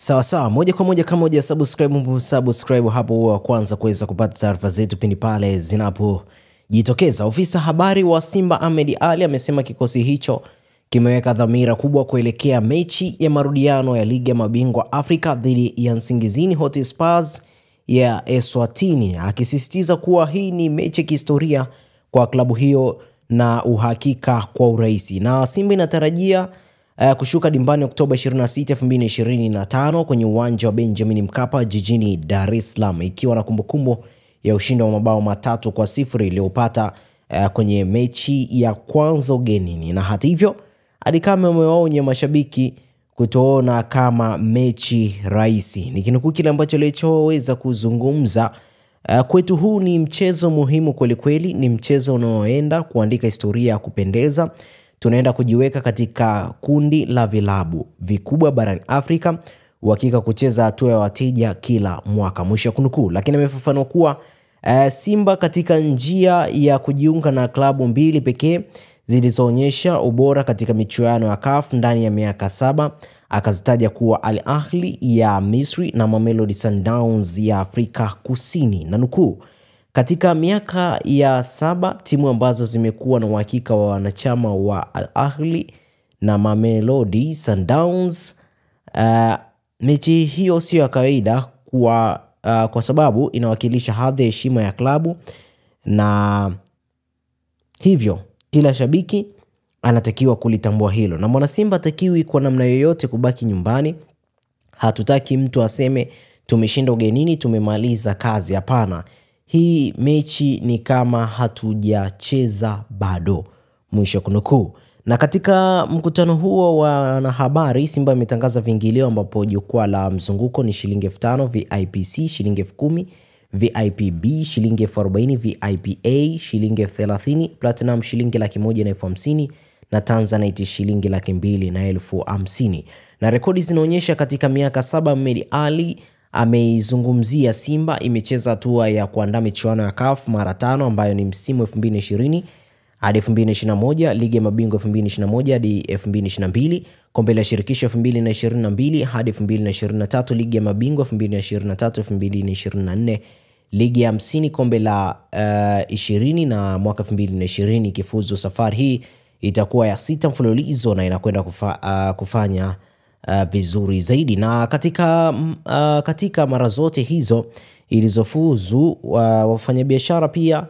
Sawa sawa, moja kwa moja kama subscribe hapo wa kwanza kuweza kupata taarifa zetu pindi pale zinapojitokeza. Ofisa habari wa Simba Ahmed Ally amesema kikosi hicho kimeweka dhamira kubwa kuelekea mechi ya marudiano ya ligi ya mabingwa Afrika dhidi ya Nsingizini Hotspurs ya Eswatini, akisisitiza kuwa hii ni mechi ya kihistoria kwa klabu hiyo na uhakika kwa urahisi. Na Simba inatarajia kushuka dimbani Oktoba 26, 2025 kwenye uwanja wa Benjamin Mkapa jijini Dar es Salaam, ikiwa na kumbukumbu ya ushindi wa mabao 3-0 iliyopata kwenye mechi ya kwanza ugenini. Na hata hivyo, Adikame amewaonya mashabiki kutoona kama mechi rahisi. Nikinukuu kile ambacho alichoweza kuzungumza, kwetu huu ni mchezo muhimu kweli kweli, ni mchezo unaoenda kuandika historia ya kupendeza. Tunaenda kujiweka katika kundi la vilabu vikubwa barani Afrika, uhakika kucheza hatua ya wateja kila mwaka, mwisho kunukuu. Lakini amefafanua kuwa Simba katika njia ya kujiunga na klabu mbili pekee zilizoonyesha ubora katika michuano ya CAF ndani ya miaka 7, akazitaja kuwa Al Ahly ya Misri na Mamelodi Sundowns ya Afrika Kusini, na nukuu, katika miaka ya 7 timu ambazo zimekuwa na uhakika wa wanachama wa Al Ahly na Mamelodi Sundowns, mechi hiyo sio ya kawaida kwa sababu inawakilisha hadhi ya heshima ya klabu, na hivyo kila shabiki anatakiwa kulitambua hilo, na mwana Simba hatakiwi kwa namna yoyote kubaki nyumbani. Hatutaki mtu aseme tumeshinda ugenini tumemaliza kazi, hapana. Hii mechi ni kama hatujacheza bado, mwisho kunukuu. Na katika mkutano huo wa wanahabari, Simba imetangaza viingilio ambapo jukwaa la mzunguko ni shilingi 5,000, VIPC shilingi 10,000, VIPB shilingi 40,000, VIPA shilingi 30,000, Platinum shilingi 150,000 na Tanzanite shilingi 250,000. Na rekodi zinaonyesha katika miaka 7 Ahmed Ally ameizungumzia Simba imecheza hatua ya kuandaa michuano ya CAF mara 5, ambayo ni msimu 2020 hadi 2021, ligi ya mabingwa 2021 hadi 2022, kombe la shirikisho 2022 hadi 2023, ligi ya mabingwa 2023 2024, ligi ya 50, kombe la 20 na mwaka 2020 kifuzu. Safari hii itakuwa ya 6 mfululizo na inakwenda kufanya vizuri zaidi. Na katika mara zote hizo ilizofuzu, wafanyabiashara pia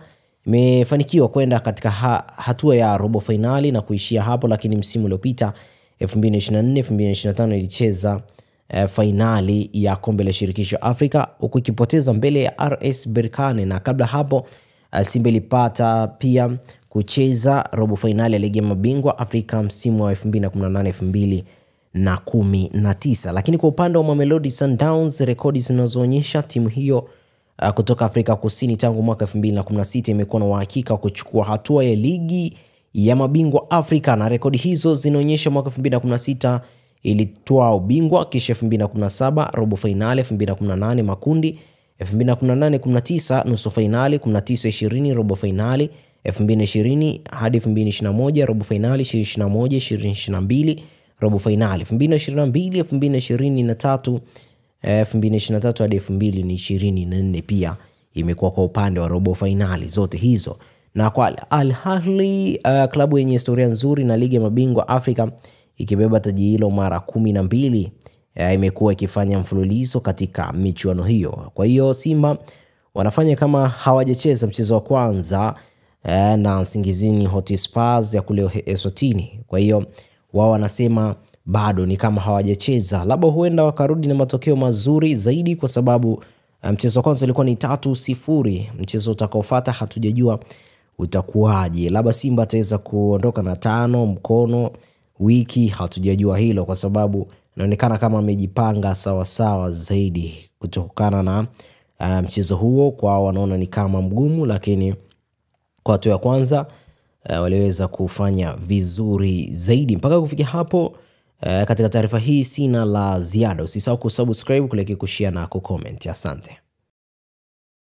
imefanikiwa kwenda katika hatua ya robo finali na kuishia hapo, lakini msimu uliopita 2024 2025 ilicheza finali ya kombe la shirikisho Afrika, huku ikipoteza mbele ya RS Berkane. Na kabla hapo Simba ilipata pia kucheza robo finali ya ligi ya mabingwa Afrika msimu wa 2018 2019. Lakini kwa upande wa Mamelodi Sundowns, rekodi zinazoonyesha timu hiyo kutoka Afrika Kusini tangu mwaka 2016 imekuwa na uhakika kuchukua hatua ya ligi ya mabingwa Afrika, na rekodi hizo zinaonyesha mwaka 2016 ilitoa ubingwa, kisha 2017 robo finali, 2018 makundi, 2018-19 nusu finali, 19-20 robo finali, 2020 hadi 2021 robo finali, 2021-2022 robo finali, 2022 2023 2023 hadi 2024 pia imekuwa kwa upande wa robo finali zote hizo. Na kwa Al Ahly, klabu yenye historia nzuri na ligi ya mabingwa Afrika ikibeba taji hilo mara 12, imekuwa ikifanya mfululizo katika michuano hiyo. Kwa hiyo Simba wanafanya kama hawajacheza mchezo wa kwanza na Nsingizini Hotspurs ya kule Eswatini. Kwa hiyo wao wanasema bado ni kama hawajacheza, labda huenda wakarudi na matokeo mazuri zaidi, kwa sababu mchezo wa kwanza ulikuwa ni 3-0. Mchezo utakaofuata hatujajua utakuwaje, labda Simba ataweza kuondoka na 5 mkono wiki, hatujajua hilo, kwa sababu inaonekana kama amejipanga sawa sawa zaidi kutokana na mchezo huo. Kwa wanaona ni kama mgumu, lakini kwa hatua ya kwanza waliweza kufanya vizuri zaidi. Mpaka kufikia hapo katika taarifa hii sina la ziada. Usisahau kusubscribe, kulike, kushare na kucomment. Asante.